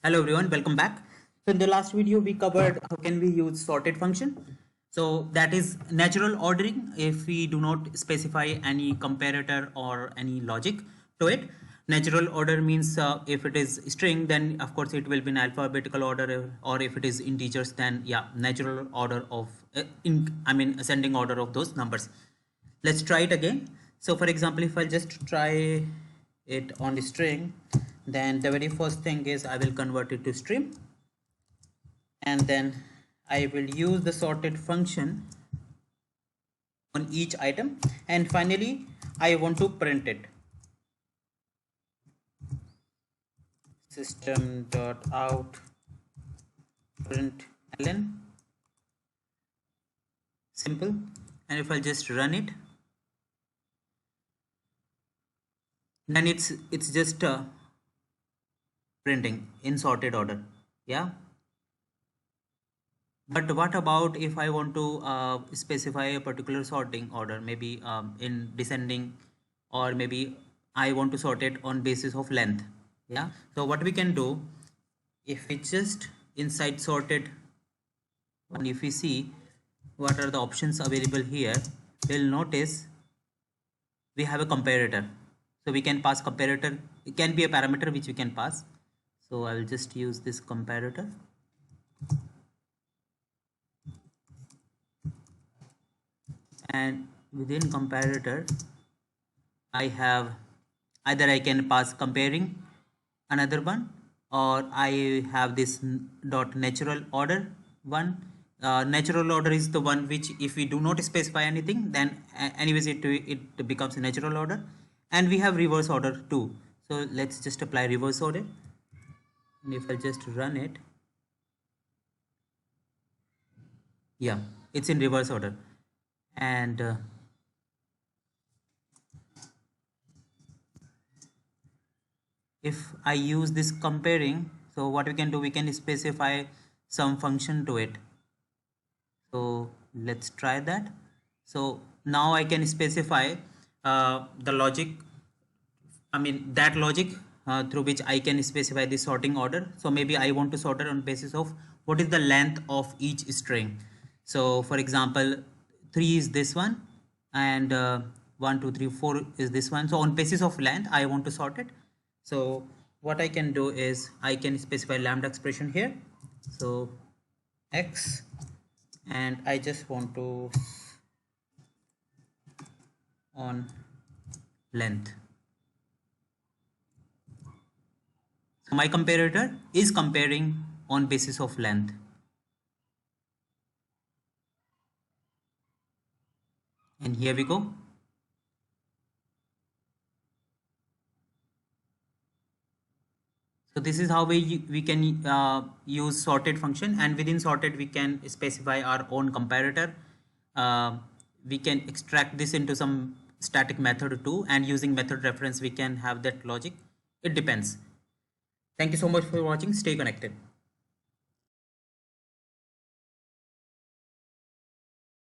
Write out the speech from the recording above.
Hello everyone, welcome back. So in the last video we covered how can we use sorted function. So that is natural ordering if we do not specify any comparator or any logic to it. Natural order means if it is string, then of course it will be in alphabetical order, or if it is integers, then yeah, natural order of ascending order of those numbers. Let's try it again. So for example, if I just try it on the string, then the very first thing is I will convert it to string, and then I will use the sorted function on each item, and finally I want to print it. System.out println, simple. And if I just run it, then it's just printing in sorted order. Yeah, but what about if I want to specify a particular sorting order, maybe in descending, or maybe I want to sort it on basis of length. Yeah, so what we can do, if we just inside sorted, and if we see what are the options available here, we'll notice we have a comparator. So we can pass comparator. It can be a parameter which we can pass. So I will just use this comparator. And within comparator, I have either I can pass comparing another one, or I have this dot natural order one. Natural order is the one which if we do not specify anything, then anyways it becomes a natural order. And we have reverse order too. So let's just apply reverse order, and if I just run it, yeah, it's in reverse order. And if I use this comparing, so what we can do, we can specify some function to it. So let's try that. So now I can specify the logic, that logic through which I can specify the sorting order. So maybe I want to sort it on basis of what is the length of each string. So for example, 3 is this one, and 1 2 3 4 is this one. So on basis of length I want to sort it. So what I can do is I can specify lambda expression here, so x, and I just want to on length. So my comparator is comparing on basis of length. And here we go. So this is how we can use sorted function, and within sorted we can specify our own comparator. We can extract this into some static method too, and using method reference we can have that logic. It depends. Thank you so much for watching. Stay connected.